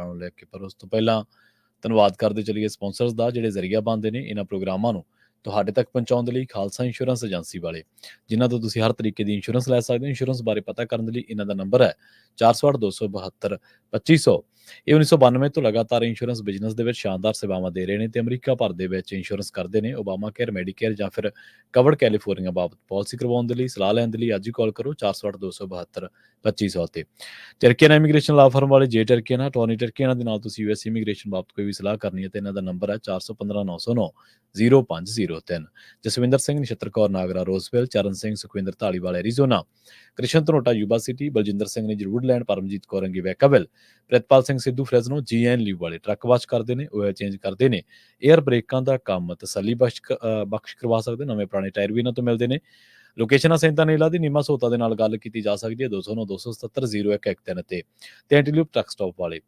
ਨੂੰ ਲੈ ਕੇ। ਪਰ ਉਸ ਤੋਂ ਪਹਿਲਾਂ ਧੰਨਵਾਦ ਕਰਦੇ ਚੱਲੀਏ ਸਪਾਂਸਰਸ ਦਾ, ਜਿਹੜੇ ਜ਼ਰੀਆ ਬਣਦੇ ਨੇ ਇਹਨਾਂ ਪ੍ਰੋਗਰਾਮਾਂ ਨੂੰ ਤੁਹਾਡੇ ਤੱਕ ਪਹੁੰਚਾਉਣ ਦੇ ਲਈ। ਖਾਲਸਾ ਇੰਸ਼ੋਰੈਂਸ ਏਜੰਸੀ ਵਾਲੇ, ਜਿਨ੍ਹਾਂ ਤੋਂ ਤੁਸੀਂ ਹਰ ਤਰੀਕੇ ਦੀ ਇੰਸ਼ੋਰੈਂਸ ਲੈ ਸਕਦੇ ਹੋ। ਇੰਸ਼ੋਰੈਂਸ ਬਾਰੇ ਪਤਾ ਕਰਨ ਦੇ ਲਈ ਇਹਨਾਂ ਦਾ ਨੰਬਰ ਹੈ 408 272 2500। ਇਹ 1992 ਤੋਂ ਲਗਾਤਾਰ ਇੰਸ਼ੋਰੈਂਸ ਬਿਜ਼ਨਸ ਦੇ ਵਿੱਚ ਸ਼ਾਨਦਾਰ ਸੇਵਾਵਾਂ ਦੇ ਰਹੇ ਨੇ ਤੇ ਅਮਰੀਕਾ ਭਰ ਦੇ ਵਿੱਚ ਇੰਸ਼ੋਰੈਂਸ ਕਰਦੇ ਨੇ। ਓਬਾਮਾ ਕੇਅਰ, ਮੈਡੀਕੇਅਰ ਜਾਂ ਫਿਰ ਕਵਰਡ ਕੈਲੀਫੋਰਨੀਆ ਬਾਬਤ ਪਾਲਿਸੀ ਕਰਵਾਉਣ ਦੇ ਲਈ, ਸਲਾਹ ਲੈਣ ਦੇ ਲਈ ਅੱਜ ਹੀ ਕਾਲ ਕਰੋ 408 272 2500 ਤੇ। ਟਰਕੀਆਨਾ ਇਮੀਗ੍ਰੇਸ਼ਨ ਲਾ ਫਰਮ ਵਾਲੇ ਜੇ ਟਰਕੀਆਨਾ, ਟੋਨੀ ਟਰਕੀਆਨਾ ਦੇ ਨਾਲ ਤੁਸੀਂ ਯੂਐਸ ਇਮੀਗ੍ਰੇਸ਼ਨ ਬਾਬਤ ਕੋਈ ਵੀ ਸਲਾਹ ਕਰਨੀ ਹੈ ਤੇ ਇਹਨਾਂ ਦਾ ਨੰਬਰ ਹੈ 415 909 0503। Jaswinder Singh, Nachhattar Kaur Nagra Roswell, Charan Singh Sukhwinder Dhaliwal Arizona, Krishan Dhanota Yuba City, Baljinder Singh ਨੇ ਜਰੂਡਲੈਂਡ, Paramjit Kaur Angi Vacaville, Pritpal Singh Sidhu Fresno, GN leave ਵਾਲੇ ਟਰੱਕ ਵਾਸ਼ ਕਰਦੇ ਨੇ, ਆਇਲ ਚੇਂਜ ਕਰਦੇ ਨੇ, 에ਅਰ ਬ੍ਰੇਕਾਂ ਦਾ ਕੰਮ ਤਸੱਲੀ ਬਖਸ਼ ਕਰਵਾ ਸਕਦੇ, ਨਵੇਂ ਪੁਰਾਣੇ ਟਾਇਰ ਵੀ ਇਹਨਾਂ ਤੋਂ ਮਿਲਦੇ ਨੇ। ਲੋਕੇਸ਼ਨ ਸੈਂਤਾ ਨੀਲਾ ਦੀ ਨੀਮਾ ਸੋਤਾ ਦੇ ਨਾਲ ਗੱਲ ਕੀਤੀ ਜਾ ਸਕਦੀ ਹੈ 209 277 0113 ਤੇ ਐਂਟੀਲੂਪ ਟਰੱਕ ਸਟਾਪ ਵਾਲੇ।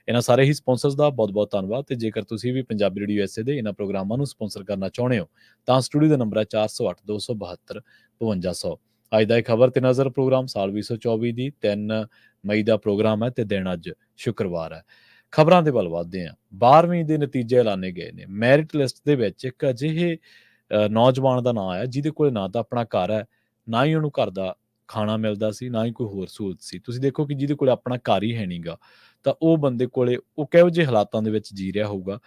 ਇਹਨਾਂ ਸਾਰੇ ਹੀ ਸਪਾਂਸਰਸ ਦਾ ਬਹੁਤ ਬਹੁਤ ਧੰਨਵਾਦ। ਤੇ ਜੇਕਰ ਤੁਸੀਂ ਵੀ ਪੰਜਾਬੀ ਰੇਡੀਓ USA ਦੇ ਇਹਨਾਂ ਪ੍ਰੋਗਰਾਮਾਂ ਨੂੰ ਸਪਾਂਸਰ ਕਰਨਾ ਚਾਹੁੰਦੇ ਹੋ ਤਾਂ ਸਟੂਡੀਓ ਦਾ ਨੰਬਰ ਹੈ 408 272 5200। ਅੱਜ ਦਾ ਇਹ ਖਬਰ ਤੇ ਨਜ਼ਰ ਪ੍ਰੋਗਰਾਮ ਸਾਲ 2024 ਦੀ 3 ਮਈ ਦਾ ਪ੍ਰੋਗਰਾਮ ਹੈ ਤੇ ਦਿਨ ਅੱਜ ਸ਼ੁੱਕਰਵਾਰ ਹੈ। ਖਬਰਾਂ ਦੇ ਵੱਲ ਵਧਦੇ ਹਾਂ। 12ਵੀਂ ਦੇ ਨਤੀਜੇ ਐਲਾਨੇ ਗਏ ਨੇ। ਮੈਰਿਟ ਲਿਸਟ ਦੇ ਵਿੱਚ ਇੱਕ ਅਜਿਹੇ ਨੌਜਵਾਨ ਦਾ ਨਾਂ ਆਇਆ ਜਿਹਦੇ ਕੋਲ ਨਾ ਤਾਂ ਆਪਣਾ ਘਰ ਹੈ, ਨਾ ਹੀ ਉਹਨੂੰ ਘਰ ਦਾ ਖਾਣਾ ਮਿਲਦਾ ਸੀ, ਨਾ ਹੀ ਕੋਈ ਹੋਰ ਸਹੂਲਤ ਸੀ। ਤੁਸੀਂ ਦੇਖੋ ਕਿ ਜਿਹਦੇ ਕੋਲ ਆਪਣਾ ਘਰ ਹੀ ਹੈ ਨਹੀਂਗਾ ਤਾਂ ਉਹ ਬੰਦੇ ਕੋਲੇ ਉਹ ਕਿਹੋ ਜਿਹੇ ਹਾਲਾਤਾਂ ਦੇ ਵਿੱਚ ਜੀ ਰਿਹਾ ਹੋਊਗਾ।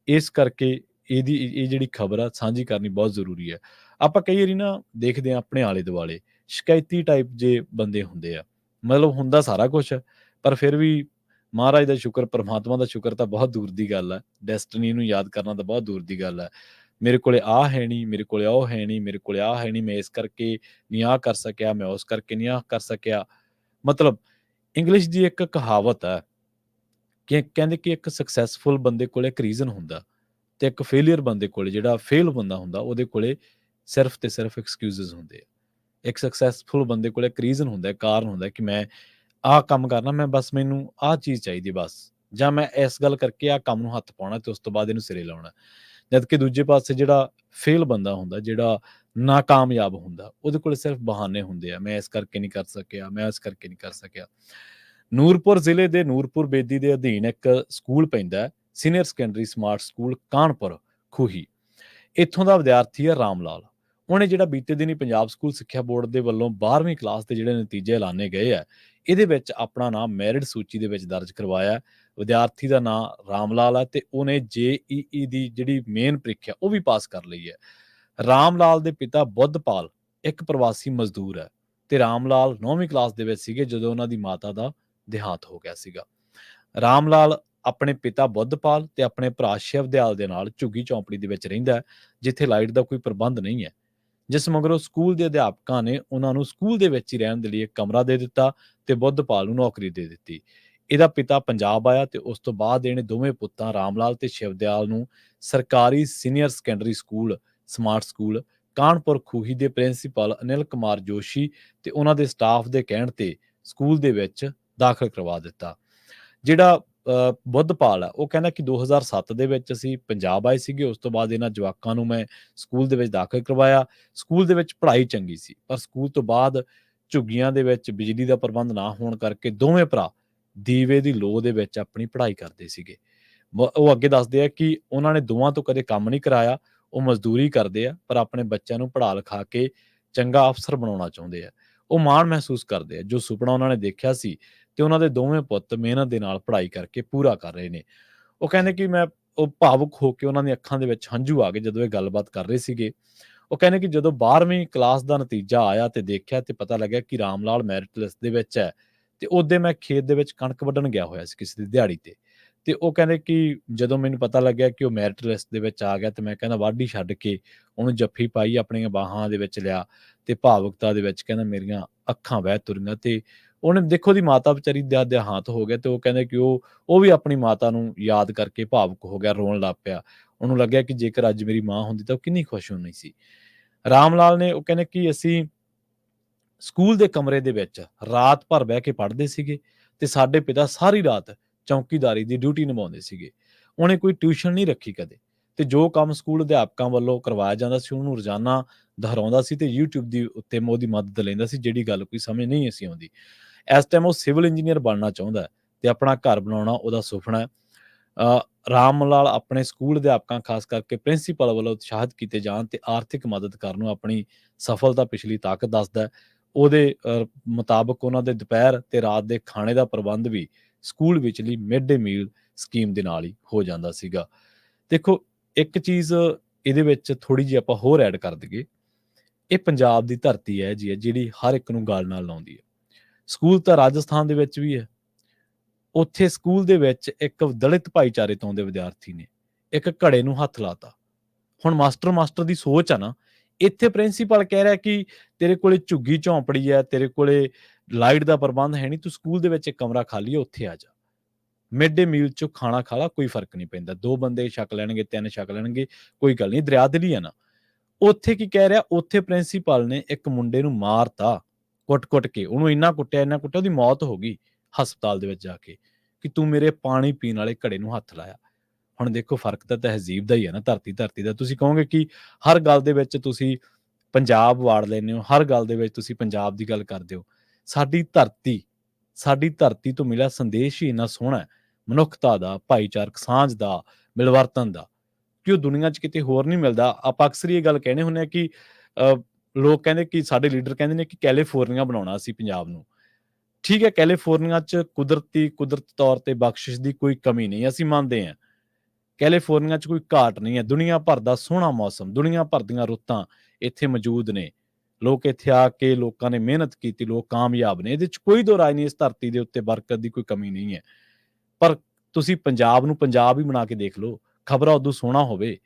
ਇਸ ਕਰਕੇ ਇਹ ਜਿਹੜੀ ਖਬਰ ਆ ਸਾਂਝੀ ਕਰਨੀ ਬਹੁਤ ਜ਼ਰੂਰੀ ਹੈ। ਆਪਾਂ ਕਈ ਵਾਰੀ ਨਾ ਦੇਖਦੇ ਹਾਂ ਆਪਣੇ ਆਲੇ ਦੁਆਲੇ ਸ਼ਿਕਾਇਤੀ ਟਾਈਪ ਜੇ ਬੰਦੇ ਹੁੰਦੇ ਆ, ਮਤਲਬ ਹੁੰਦਾ ਸਾਰਾ ਕੁਛ ਪਰ ਫਿਰ ਵੀ ਮਹਾਰਾਜ ਦਾ ਸ਼ੁਕਰ, ਪਰਮਾਤਮਾ ਦਾ ਸ਼ੁਕਰ ਤਾਂ ਬਹੁਤ ਦੂਰ ਦੀ ਗੱਲ ਹੈ। ਡੈਸਟਨੀ ਨੂੰ ਯਾਦ ਕਰਨਾ ਤਾਂ ਬਹੁਤ ਦੂਰ ਦੀ ਗੱਲ ਹੈ। ਮੇਰੇ ਕੋਲੇ ਆਹ ਹੈ ਨਹੀਂ, ਮੇਰੇ ਕੋਲੇ ਉਹ ਹੈ ਨਹੀਂ, ਮੇਰੇ ਕੋਲੇ ਆਹ ਹੈ ਨਹੀਂ, ਮੈਂ ਇਸ ਕਰਕੇ ਨਹੀਂ ਆਹ ਕਰ ਸਕਿਆ, ਮੈਂ ਉਸ ਕਰਕੇ ਨਹੀਂ ਆਹ ਕਰ ਸਕਿਆ। ਮਤਲਬ ਇੰਗਲਿਸ਼ ਦੀ ਇੱਕ ਕਹਾਵਤ ਹੈ ਕਿ ਕਹਿੰਦੇ ਕਿ ਇੱਕ ਸਕਸੈਸਫੁਲ ਬੰਦੇ ਕੋਲੇ ਇੱਕ ਰੀਜ਼ਨ ਹੁੰਦਾ ਤੇ ਇੱਕ ਫੇਲੀਅਰ ਬੰਦੇ ਕੋਲੇ, ਜਿਹੜਾ ਫੇਲ ਬੰਦਾ ਹੁੰਦਾ, ਉਹਦੇ ਕੋਲੇ ਸਿਰਫ ਤੇ ਸਿਰਫ ਐਕਸਕਿਊਜ਼ਸ ਹੁੰਦੇ ਆ। ਇੱਕ ਸਕਸੈਸਫੁਲ ਬੰਦੇ ਕੋਲੇ ਇੱਕ ਰੀਜ਼ਨ ਹੁੰਦਾ, ਕਾਰਨ ਹੁੰਦਾ ਕਿ ਮੈਂ ਆਹ ਕੰਮ ਕਰਨਾ, ਮੈਂ ਬਸ ਮੈਨੂੰ ਆਹ ਚੀਜ਼ ਚਾਹੀਦੀ ਬਸ, ਜਾਂ ਮੈਂ ਇਸ ਗੱਲ ਕਰਕੇ ਆਹ ਕੰਮ ਨੂੰ ਹੱਥ ਪਾਉਣਾ ਤੇ ਉਸ ਤੋਂ ਬਾਅਦ ਇਹਨੂੰ ਸਿਰੇ ਲਾਉਣਾ। ਜਦ ਕਿ ਦੂਜੇ ਪਾਸੇ ਜਿਹੜਾ ਫੇਲ ਬੰਦਾ ਹੁੰਦਾ, ਜਿਹੜਾ ਨਾਕਾਮਯਾਬ ਹੁੰਦਾ, ਉਹਦੇ ਕੋਲ ਸਿਰਫ ਬਹਾਨੇ ਹੁੰਦੇ ਆ, ਮੈਂ ਇਸ ਕਰਕੇ ਨਹੀਂ ਕਰ ਸਕਿਆ, ਮੈਂ ਇਸ ਕਰਕੇ ਨਹੀਂ ਕਰ ਸਕਿਆ। ਨੂਰਪੁਰ ਜ਼ਿਲ੍ਹੇ ਦੇ ਨੂਰਪੁਰ ਬੇਦੀ ਦੇ ਅਧੀਨ ਇੱਕ ਸਕੂਲ ਪੈਂਦਾ ਹੈ, senior secondary smart school Kanpur Khuhi. ਇੱਥੋਂ ਦਾ ਵਿਦਿਆਰਥੀ ਹੈ ਰਾਮ ਲਾਲ। ਉਹਨੇ ਜਿਹੜਾ ਬੀਤੇ ਦਿਨੀ ਪੰਜਾਬ ਸਕੂਲ ਸਿੱਖਿਆ ਬੋਰਡ ਦੇ ਵੱਲੋਂ 12ਵੀਂ ਕਲਾਸ ਦੇ ਜਿਹੜੇ ਨਤੀਜੇ ਐਲਾਨੇ ਗਏ ਆ, ਇਹਦੇ ਵਿੱਚ ਆਪਣਾ ਨਾਮ ਮੈਰਿਟ ਸੂਚੀ ਦੇ ਵਿੱਚ ਦਰਜ ਕਰਵਾਇਆ। ਵਿਦਿਆਰਥੀ ਦਾ ਨਾਮ ਰਾਮ ਲਾਲ ਹੈ ਤੇ ਉਹਨੇ JEE ਦੀ ਜਿਹੜੀ ਮੇਨ ਪ੍ਰੀਖਿਆ ਉਹ ਵੀ ਪਾਸ ਕਰ ਲਈ ਹੈ। ਰਾਮ ਲਾਲ ਦੇ ਪਿਤਾ ਬੁੱਧਪਾਲ ਇੱਕ ਪ੍ਰਵਾਸੀ ਮਜ਼ਦੂਰ ਹੈ ਤੇ ਰਾਮ ਲਾਲ 9ਵੀਂ ਕਲਾਸ ਦੇ ਵਿੱਚ ਸੀਗੇ ਜਦੋਂ ਉਹਨਾਂ ਦੀ ਮਾਤਾ ਦਾ ਦੇਹਾਂਤ ਹੋ ਗਿਆ ਸੀਗਾ। ਰਾਮ ਲਾਲ ਆਪਣੇ ਪਿਤਾ ਬੁੱਧਪਾਲ ਤੇ ਆਪਣੇ ਭਰਾ ਸ਼ਿਵਦਿਆਲ ਦੇ ਨਾਲ ਝੁੱਗੀ ਚੌਂਪੜੀ ਦੇ ਵਿੱਚ ਰਹਿੰਦਾ ਹੈ, ਜਿੱਥੇ ਲਾਈਟ ਦਾ ਕੋਈ ਪ੍ਰਬੰਧ ਨਹੀਂ ਹੈ। ਜਿਸ ਮਗਰੋਂ ਸਕੂਲ ਦੇ ਅਧਿਆਪਕਾਂ ਨੇ ਉਹਨਾਂ ਨੂੰ ਸਕੂਲ ਦੇ ਵਿੱਚ ਹੀ ਰਹਿਣ ਦੇ ਲਈ ਇੱਕ ਕਮਰਾ ਦੇ ਦਿੱਤਾ ਤੇ ਬੁੱਧਪਾਲ ਨੂੰ ਨੌਕਰੀ ਦੇ ਦਿੱਤੀ। ਇਹਦਾ ਪਿਤਾ ਪੰਜਾਬ ਆਇਆ ਤੇ ਉਸ ਤੋਂ ਬਾਅਦ ਇਹਨੇ ਦੋਵੇਂ ਪੁੱਤਾਂ ਰਾਮ ਲਾਲ ਤੇ ਸ਼ਿਵਦਿਆਲ ਨੂੰ ਸਰਕਾਰੀ senior secondary school smart school Kanpur Khuhi ਦੇ ਪ੍ਰਿੰਸੀਪਲ ਅਨਿਲ ਕੁਮਾਰ ਜੋਸ਼ੀ ਤੇ ਉਹਨਾਂ ਦੇ ਸਟਾਫ ਦੇ ਕਹਿਣ ਤੇ ਸਕੂਲ ਦੇ ਵਿੱਚ ਦਾਖਲ ਕਰਵਾ ਦਿੱਤਾ। ਜਿਹੜਾ ਬੁੱਧਪਾਲ ਆ ਉਹ ਕਹਿੰਦਾ ਕਿ 2007 ਦੇ ਵਿੱਚ ਅਸੀਂ ਪੰਜਾਬ ਆਏ ਸੀਗੇ, ਉਸ ਤੋਂ ਬਾਅਦ ਇਹਨਾਂ ਜਵਾਕਾਂ ਨੂੰ ਮੈਂ ਸਕੂਲ ਦੇ ਵਿੱਚ ਦਾਖਲ ਕਰਵਾਇਆ। ਸਕੂਲ ਦੇ ਵਿੱਚ ਪੜ੍ਹਾਈ ਚੰਗੀ ਸੀ, ਪਰ ਸਕੂਲ ਤੋਂ ਬਾਅਦ ਝੁੱਗੀਆਂ ਦੇ ਵਿੱਚ ਬਿਜਲੀ ਦਾ ਪ੍ਰਬੰਧ ਨਾ ਹੋਣ ਕਰਕੇ ਦੋਵੇਂ ਭਰਾ ਦੀਵੇ ਦੀ ਲੋ ਦੇ ਵਿੱਚ ਆਪਣੀ ਪੜ੍ਹਾਈ ਕਰਦੇ ਸੀਗੇ। ਉਹ ਅੱਗੇ ਦੱਸਦੇ ਆ ਕਿ ਉਹਨਾਂ ਨੇ ਦੋਵਾਂ ਤੋਂ ਕਦੇ ਕੰਮ ਨਹੀਂ ਕਰਾਇਆ, ਉਹ ਮਜ਼ਦੂਰੀ ਕਰਦੇ ਆ ਪਰ ਆਪਣੇ ਬੱਚਿਆਂ ਨੂੰ ਪੜ੍ਹਾ ਲਿਖਾ ਕੇ ਚੰਗਾ ਅਫਸਰ ਬਣਾਉਣਾ ਚਾਹੁੰਦੇ ਆ। ਉਹ ਮਾਣ ਮਹਿਸੂਸ ਕਰਦੇ ਆ ਜੋ ਸੁਪਨਾ ਉਹਨਾਂ ਨੇ ਦੇਖਿਆ ਸੀ ਤੇ ਉਹਨਾਂ ਦੇ ਦੋਵੇਂ ਪੁੱਤ ਮਿਹਨਤ ਦੇ ਨਾਲ ਪੜ੍ਹਾਈ ਕਰਕੇ ਪੂਰਾ ਕਰ ਰਹੇ ਨੇ। ਉਹ ਕਹਿੰਦੇ ਕਿ ਉਹ ਭਾਵੁਕ ਹੋ ਕੇ ਉਹਨਾਂ ਦੀਆਂ ਅੱਖਾਂ ਦੇ ਵਿੱਚ ਹੰਝੂ ਆ ਗਏ ਜਦੋਂ ਇਹ ਗੱਲਬਾਤ ਕਰ ਰਹੇ ਸੀਗੇ। ਉਹ ਕਹਿੰਦੇ ਕਿ ਜਦੋਂ 12ਵੀਂ ਕਲਾਸ ਦਾ ਨਤੀਜਾ ਆਇਆ ਤੇ ਦੇਖਿਆ ਤੇ ਪਤਾ ਲੱਗਿਆ ਕਿ ਰਾਮ ਲਾਲ ਮੈਰਿਟ ਲਿਸਟ ਦੇ ਵਿੱਚ ਹੈ ਤੇ ਉਹਦੇ ਮੈਂ ਖੇਤ ਦੇ ਵਿੱਚ ਕਣਕ ਵੱਢਣ ਗਿਆ ਹੋਇਆ ਸੀ ਕਿਸੇ ਦੀ ਦਿਹਾੜੀ ਤੇ ਉਹ ਕਹਿੰਦੇ ਕਿ ਜਦੋਂ ਮੈਨੂੰ ਪਤਾ ਲੱਗਿਆ ਕਿ ਉਹ ਮੈਰਿਟ ਲਿਸਟ ਦੇ ਵਿੱਚ ਆ ਗਿਆ ਤੇ ਮੈਂ ਕਹਿੰਦਾ ਵਾਢੀ ਛੱਡ ਕੇ ਉਹਨੂੰ ਜੱਫੀ ਪਾਈ, ਆਪਣੀਆਂ ਬਾਹਾਂ ਦੇ ਵਿੱਚ ਲਿਆ ਤੇ ਭਾਵੁਕਤਾ ਦੇ ਵਿੱਚ ਕਹਿੰਦਾ ਮੇਰੀਆਂ ਅੱਖਾਂ ਵਹਿ ਤੁਰੀਆਂ। ਤੇ ਉਹਨੇ ਦੇਖੋ ਦੀ ਮਾਤਾ ਵਿਚਾਰੀ ਦਾ ਦੇਹਾਂਤ ਹੋ ਗਿਆ ਤੇ ਉਹ ਕਹਿੰਦੇ ਕਿ ਉਹ ਵੀ ਆਪਣੀ ਮਾਤਾ ਨੂੰ ਯਾਦ ਕਰਕੇ ਭਾਵੁਕ ਹੋ ਗਿਆ, ਰੋਣ ਲੱਗ ਪਿਆ। ਉਹਨੂੰ ਲੱਗਿਆ ਕਿ ਜੇਕਰ ਅੱਜ ਮੇਰੀ ਮਾਂ ਹੁੰਦੀ ਤਾਂ ਉਹ ਕਿੰਨੀ ਖੁਸ਼ ਹੋਣੀ ਸੀ। ਰਾਮ ਲਾਲ ਨੇ ਉਹ ਕਹਿੰਦੇ ਕਿ ਅਸੀਂ ਸਕੂਲ ਦੇ ਕਮਰੇ ਦੇ ਵਿੱਚ ਰਾਤ ਭਰ ਬਹਿ ਕੇ ਪੜ੍ਹਦੇ ਸੀਗੇ ਤੇ ਸਾਡੇ ਪਿਤਾ ਸਾਰੀ ਰਾਤ ਚੌਕੀਦਾਰੀ ਦੀ ਡਿਊਟੀ ਨਿਭਾਉਂਦੇ ਸੀਗੇ। ਉਹਨੇ ਕੋਈ ਟਿਊਸ਼ਨ ਨਹੀਂ ਰੱਖੀ ਕਦੇ ਤੇ ਜੋ ਕੰਮ ਸਕੂਲ ਅਧਿਆਪਕਾਂ ਵੱਲੋਂ ਕਰਵਾਇਆ ਜਾਂਦਾ ਸੀ ਉਹਨੂੰ ਰੋਜ਼ਾਨਾ ਦੁਹਰਾਉਂਦਾ ਸੀ ਤੇ YouTube ਦੀ ਉੱਤੇ ਉਹਦੀ ਮਦਦ ਲੈਂਦਾ ਸੀ, ਜਿਹੜੀ ਗੱਲ ਕੋਈ ਸਮਝ ਨਹੀਂ ਸੀ ਆਉਂਦੀ। ਇਸ ਟਾਈਮ ਉਹ ਸਿਵਲ ਇੰਜੀਨੀਅਰ ਬਣਨਾ ਚਾਹੁੰਦਾ ਹੈ ਤੇ ਆਪਣਾ ਘਰ ਬਣਾਉਣਾ ਉਹਦਾ ਸੁਪਨਾ ਹੈ। ਰਾਮ ਲਾਲ ਆਪਣੇ ਸਕੂਲ ਅਧਿਆਪਕਾਂ ਖਾਸ ਕਰਕੇ ਪ੍ਰਿੰਸੀਪਲ ਵੱਲੋਂ ਉਤਸ਼ਾਹਿਤ ਕੀਤੇ ਜਾਣ ਤੇ ਆਰਥਿਕ ਮਦਦ ਕਰਨ ਨੂੰ ਆਪਣੀ ਸਫਲਤਾ ਪਿਛਲੀ ਤਾਕਤ ਦੱਸਦਾ ਹੈ। ਉਹਦੇ ਮੁਤਾਬਕ ਉਹਨਾਂ ਦੇ ਦੁਪਹਿਰ ਤੇ ਰਾਤ ਦੇ ਖਾਣੇ ਦਾ ਪ੍ਰਬੰਧ ਵੀ ਸਕੂਲ ਵਿਚਲੀ ਮਿਡ ਡੇ ਮੀਲ ਸਕੀਮ ਦੇ ਨਾਲ ਹੀ ਹੋ ਜਾਂਦਾ ਸੀਗਾ। ਦੇਖੋ, ਇੱਕ ਚੀਜ਼ ਇਹਦੇ ਵਿੱਚ ਥੋੜ੍ਹੀ ਜਿਹੀ ਆਪਾਂ ਹੋਰ ਐਡ ਕਰ ਦਈਏ, ਇਹ ਪੰਜਾਬ ਦੀ ਧਰਤੀ ਹੈ ਜੀ, ਜਿਹੜੀ ਹਰ ਇੱਕ ਨੂੰ ਗਲ ਨਾਲ ਲਾਉਂਦੀ ਹੈ। ਸਕੂਲ ਤਾਂ ਰਾਜਸਥਾਨ ਦੇ ਵਿੱਚ ਵੀ ਹੈ। ਉੱਥੇ ਸਕੂਲ ਦੇ ਵਿੱਚ ਇੱਕ ਦਲਿਤ ਭਾਈਚਾਰੇ ਤੋਂ ਆਉਂਦੇ ਵਿਦਿਆਰਥੀ ਨੇ ਇੱਕ ਘੜੇ ਨੂੰ ਹੱਥ ਲਾਤਾ। ਹੁਣ ਮਾਸਟਰ ਦੀ ਸੋਚ ਆ ਨਾ, ਇੱਥੇ ਪ੍ਰਿੰਸੀਪਲ ਕਹਿ ਰਿਹਾ ਕਿ ਤੇਰੇ ਕੋਲੇ ਝੁੱਗੀ ਝੌਂਪੜੀ ਹੈ, ਤੇਰੇ ਕੋਲੇ ਲਾਈਟ ਦਾ ਪ੍ਰਬੰਧ ਹੈ ਨਹੀਂ, ਤੂੰ ਸਕੂਲ ਦੇ ਵਿੱਚ ਇੱਕ ਕਮਰਾ ਖਾਲੀ ਹੈ, ਉੱਥੇ ਆ ਜਾ, ਮਿਡ ਡੇ ਮੀਲ ਚ ਖਾਣਾ ਖਾ ਲਾ, ਕੋਈ ਫਰਕ ਨਹੀਂ ਪੈਂਦਾ। 2 ਬੰਦੇ ਛਕ ਲੈਣਗੇ, 3 ਛਕ ਲੈਣਗੇ, ਕੋਈ ਗੱਲ ਨਹੀਂ, ਦਰਿਆ ਦਿਲੀ ਆ ਨਾ। ਉੱਥੇ ਕੀ ਕਹਿ ਰਿਹਾ, ਉੱਥੇ ਪ੍ਰਿੰਸੀਪਲ ਨੇ ਇੱਕ ਮੁੰਡੇ ਨੂੰ ਮਾਰਤਾ, ਕੁੱਟ ਕੇ ਉਹਨੂੰ ਇੰਨਾ ਕੁੱਟਿਆ, ਉਹਦੀ ਮੌਤ ਹੋ ਗਈ ਹਸਪਤਾਲ ਦੇ ਵਿੱਚ ਜਾ ਕੇ, ਕਿ ਤੂੰ ਮੇਰੇ ਪਾਣੀ ਪੀਣ ਵਾਲੇ ਘੜੇ ਨੂੰ ਹੱਥ ਲਾਇਆ। ਹੁਣ ਦੇਖੋ, ਫਰਕ ਤਾਂ ਤਹਿਜ਼ੀਬ ਦਾ ਹੀ ਹੈ ਨਾ, ਧਰਤੀ ਦਾ। ਤੁਸੀਂ ਕਹੋਗੇ ਕਿ ਹਰ ਗੱਲ ਦੇ ਵਿੱਚ ਤੁਸੀਂ ਪੰਜਾਬ ਵਾੜ ਲੈਂਦੇ ਹੋ, ਹਰ ਗੱਲ ਦੇ ਵਿੱਚ ਤੁਸੀਂ ਪੰਜਾਬ ਦੀ ਗੱਲ ਕਰਦੇ ਹੋ। ਸਾਡੀ ਧਰਤੀ ਤੋਂ ਮਿਲਿਆ ਸੰਦੇਸ਼ ਹੀ ਇੰਨਾ ਸੋਹਣਾ ਹੈ, ਮਨੁੱਖਤਾ ਦਾ, ਭਾਈਚਾਰਕ ਸਾਂਝ ਦਾ, ਮਿਲਵਰਤਨ ਦਾ, ਕਿ ਉਹ ਦੁਨੀਆ 'ਚ ਕਿਤੇ ਹੋਰ ਨਹੀਂ ਮਿਲਦਾ। ਆਪਾਂ ਅਕਸਰ ਇਹ ਗੱਲ ਕਹਿੰਦੇ ਹੁੰਦੇ ਹਾਂ ਕਿ ਲੋਕ ਕਹਿੰਦੇ ਕਿ ਸਾਡੇ ਲੀਡਰ ਕਹਿੰਦੇ ਨੇ ਕਿ ਕੈਲੀਫੋਰਨੀਆ ਬਣਾਉਣਾ ਅਸੀਂ ਪੰਜਾਬ ਨੂੰ। ਠੀਕ ਹੈ, ਕੈਲੀਫੋਰਨੀਆ 'ਚ ਕੁਦਰਤ ਤੌਰ ਤੇ ਬਖਸ਼ਿਸ਼ ਦੀ ਕੋਈ ਕਮੀ ਨਹੀਂ, ਅਸੀਂ ਮੰਨਦੇ ਹਾਂ। ਕੈਲੀਫੋਰਨੀਆ 'ਚ ਕੋਈ ਘਾਟ ਨਹੀਂ ਹੈ। ਦੁਨੀਆ ਭਰ ਦਾ ਸੋਹਣਾ ਮੌਸਮ, ਦੁਨੀਆ ਭਰ ਦੀਆਂ ਰੁੱਤਾਂ ਇੱਥੇ ਮੌਜੂਦ ਨੇ। ਲੋਕ ਇੱਥੇ ਆ ਕੇ ਲੋਕਾਂ ਨੇ ਮਿਹਨਤ ਕੀਤੀ, ਲੋਕ ਕਾਮਯਾਬ ਨੇ। ਇਹਦੇ 'ਚ ਕੋਈ ਦੋ ਰਾਏ ਨਹੀਂ, ਇਸ ਧਰਤੀ ਦੇ ਉੱਤੇ ਬਰਕਤ ਦੀ ਕੋਈ ਕਮੀ ਨਹੀਂ ਹੈ। ਪਰ ਤੁਸੀਂ ਪੰਜਾਬ ਨੂੰ ਪੰਜਾਬ ਹੀ ਬਣਾ ਕੇ ਦੇਖ ਲਓ, ਖਬਰਾਂ ਉਦੋਂ ਸੋਹਣਾ ਹੋਵੇ।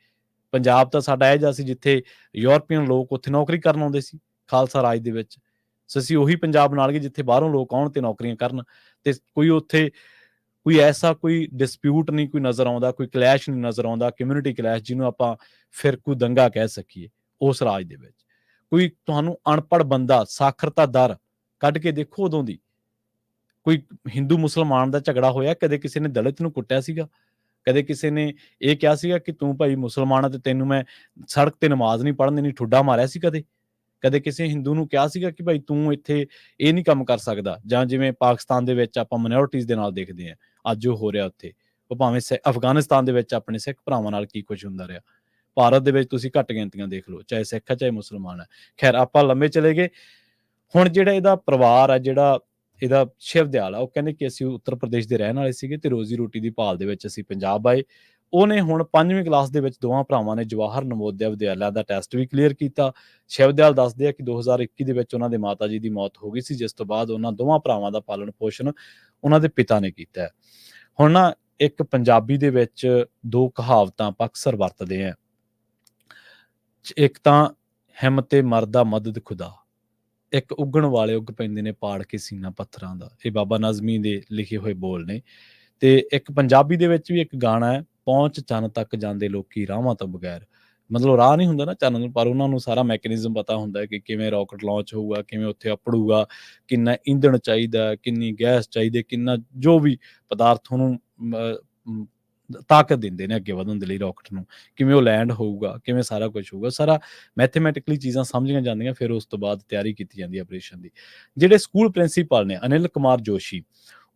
ਪੰਜਾਬ ਤਾਂ ਸਾਡਾ ਇਹ ਜਿਹਾ ਸੀ ਜਿੱਥੇ ਯੂਰਪੀਅਨ ਲੋਕ ਉੱਥੇ ਨੌਕਰੀ ਕਰਨ ਆਉਂਦੇ ਸੀ, ਖਾਲਸਾ ਰਾਜ ਦੇ ਵਿੱਚ। ਸੋ ਅਸੀਂ ਉਹੀ ਪੰਜਾਬ ਬਣਾ ਲਈਏ ਜਿੱਥੇ ਬਾਹਰੋਂ ਲੋਕ ਆਉਣ ਤੇ ਨੌਕਰੀਆਂ ਕਰਨ, ਤੇ ਕੋਈ ਉੱਥੇ ਕੋਈ ਐਸਾ ਕੋਈ ਡਿਸਪਿਊਟ ਨਹੀਂ ਕੋਈ ਨਜ਼ਰ ਆਉਂਦਾ, ਕੋਈ ਕਲੈਸ਼ ਨਹੀਂ ਨਜ਼ਰ ਆਉਂਦਾ, ਕਮਿਊਨਿਟੀ ਕਲੈਸ਼ ਜਿਹਨੂੰ ਆਪਾਂ ਫਿਰਕੂ ਦੰਗਾ ਕਹਿ ਸਕੀਏ, ਉਸ ਰਾਜ ਦੇ ਵਿੱਚ। ਕੋਈ ਤੁਹਾਨੂੰ ਅਨਪੜ੍ਹ ਬੰਦਾ, ਸਾਖਰਤਾ ਦਰ ਕੱਢ ਕੇ ਦੇਖੋ ਉਦੋਂ ਦੀ। ਕੋਈ ਹਿੰਦੂ ਮੁਸਲਮਾਨ ਦਾ ਝਗੜਾ ਹੋਇਆ, ਕਦੇ ਕਿਸੇ ਨੇ ਦਲਿਤ ਨੂੰ ਕੁੱਟਿਆ ਸੀਗਾ? ਕਦੇ ਕਿਸੇ ਨੇ ਇਹ ਕਿਹਾ ਸੀਗਾ ਕਿ ਤੂੰ ਭਾਈ ਮੁਸਲਮਾਨ ਆ ਤੇ ਤੈਨੂੰ ਮੈਂ ਸੜਕ ਤੇ ਨਮਾਜ਼ ਨਹੀਂ ਪੜ੍ਹਨ ਦੇਣੀ, ਠੁੱਡਾ ਮਾਰਿਆ ਸੀ ਕਦੇ? ਕਦੇ ਕਿਸੇ ਹਿੰਦੂ ਨੂੰ ਕਿਹਾ ਸੀਗਾ ਕਿ ਭਾਈ ਤੂੰ ਇੱਥੇ ਇਹ ਨਹੀਂ ਕੰਮ ਕਰ ਸਕਦਾ? ਜਾਂ ਜਿਵੇਂ ਪਾਕਿਸਤਾਨ ਦੇ ਵਿੱਚ ਆਪਾਂ ਮਾਈਨੋਰਿਟੀਜ਼ ਦੇ ਨਾਲ ਦੇਖਦੇ ਹਾਂ, ਅੱਜ ਜੋ ਹੋ ਰਿਹਾ ਉੱਥੇ, ਉਹ ਭਾਵੇਂ ਅਫਗਾਨਿਸਤਾਨ ਦੇ ਵਿੱਚ ਆਪਣੇ ਸਿੱਖ ਭਰਾਵਾਂ ਨਾਲ ਕੀ ਕੁਝ ਹੁੰਦਾ ਰਿਹਾ। ਭਾਰਤ ਦੇ ਵਿੱਚ ਤੁਸੀਂ ਘੱਟ ਗਿਣਤੀਆਂ ਦੇਖ ਲਓ, ਚਾਹੇ ਸਿੱਖ ਹੈ ਚਾਹੇ ਮੁਸਲਮਾਨ ਹੈ। ਖੈਰ, ਆਪਾਂ ਲੰਮੇ ਚਲੇ ਗਏ। ਹੁਣ ਜਿਹੜਾ ਇਹਦਾ ਪਰਿਵਾਰ ਆ, ਜਿਹੜਾ ਇਹਦਾ ਸ਼ਿਵ ਦਿਆਲ ਆ, ਉਹ ਕਹਿੰਦੇ ਕਿ ਅਸੀਂ ਉੱਤਰ ਪ੍ਰਦੇਸ਼ ਦੇ ਰਹਿਣ ਵਾਲੇ ਸੀਗੇ ਤੇ ਰੋਜ਼ੀ ਰੋਟੀ ਦੀ ਭਾਲ ਦੇ ਵਿੱਚ ਅਸੀਂ ਪੰਜਾਬ ਆਏ। ਉਹਨੇ ਹੁਣ 5ਵੀਂ ਕਲਾਸ ਦੇ ਵਿੱਚ ਦੋਵਾਂ ਭਰਾਵਾਂ ਨੇ ਜਵਾਹਰ ਨਵੋਦਿਆ ਵਿਦਿਆਲਿਆ ਦਾ ਟੈਸਟ ਵੀ ਕਲੀਅਰ ਕੀਤਾ। ਸ਼ਿਵ ਦਿਆਲ ਦੱਸਦੇ ਆ ਕਿ 2021 ਦੇ ਵਿੱਚ ਉਹਨਾਂ ਦੇ ਮਾਤਾ ਜੀ ਦੀ ਮੌਤ ਹੋ ਗਈ ਸੀ, ਜਿਸ ਤੋਂ ਬਾਅਦ ਉਹਨਾਂ ਦੋਵਾਂ ਭਰਾਵਾਂ ਦਾ ਪਾਲਣ ਪੋਸ਼ਣ ਉਹਨਾਂ ਦੇ ਪਿਤਾ ਨੇ ਕੀਤਾ ਹੈ। ਹੁਣ ਨਾ, ਇੱਕ ਪੰਜਾਬੀ ਦੇ ਵਿੱਚ 2 ਕਹਾਵਤਾਂ ਆਪਾਂ ਅਕਸਰ ਵਰਤਦੇ ਹਾਂ। ਇੱਕ ਤਾਂ ਹਿੰਮਤੇ ਮਰਦਾ ਮਦਦ ਖੁਦਾ, ਇੱਕ ਉੱਗਣ ਵਾਲੇ ਉੱਗ ਪੈਂਦੇ ਨੇ ਪਾੜ ਕੇ ਸੀਨਾ ਪੱਥਰਾਂ ਦਾ। ਇਹ ਬਾਬਾ ਨਜ਼ਮੀ ਦੇ ਲਿਖੇ ਹੋਏ ਬੋਲ ਨੇ। ਤੇ ਇੱਕ ਪੰਜਾਬੀ ਦੇ ਵਿੱਚ ਵੀ ਇੱਕ ਗਾਣਾ ਹੈ, ਪਹੁੰਚ ਚੰਨ ਤੱਕ ਜਾਂਦੇ ਲੋਕੀ ਰਾਹਾਂ ਤੋਂ ਬਗੈਰ। ਮਤਲਬ ਰਾਹ ਨਹੀਂ ਹੁੰਦਾ ਨਾ ਚੰਨ ਨੂੰ, ਪਰ ਉਹਨਾਂ ਨੂੰ ਸਾਰਾ ਮੈਕੈਨਿਜ਼ਮ ਪਤਾ ਹੁੰਦਾ ਕਿ ਕਿਵੇਂ ਰਾਕਟ ਲਾਂਚ ਹੋਊਗਾ, ਕਿਵੇਂ ਉੱਥੇ ਅਪੜੂਗਾ, ਕਿੰਨਾ ਈਂਧਣ ਚਾਹੀਦਾ, ਕਿੰਨੀ ਗੈਸ ਚਾਹੀਦੀ, ਕਿੰਨਾ ਜੋ ਵੀ ਪਦਾਰਥ ਉਹਨੂੰ ਤਾਕਤ ਦਿੰਦੇ ਨੇ ਅੱਗੇ ਵਧਣ ਦੇ ਲਈ ਰਾਕਟ ਨੂੰ, ਕਿਵੇਂ ਉਹ ਲੈਂਡ ਹੋਊਗਾ, ਕਿਵੇਂ ਸਾਰਾ ਕੁਝ ਹੋਊਗਾ। ਸਾਰਾ ਮੈਥਮੈਟਿਕਲੀ ਚੀਜ਼ਾਂ ਸਮਝੀਆਂ ਜਾਂਦੀਆਂ, ਫਿਰ ਉਸ ਤੋਂ ਬਾਅਦ ਤਿਆਰੀ ਕੀਤੀ ਜਾਂਦੀ ਹੈ ਆਪਰੇਸ਼ਨ ਦੀ। ਜਿਹੜੇ ਸਕੂਲ ਪ੍ਰਿੰਸੀਪਲ ਨੇ ਅਨਿਲ ਕੁਮਾਰ ਜੋਸ਼ੀ,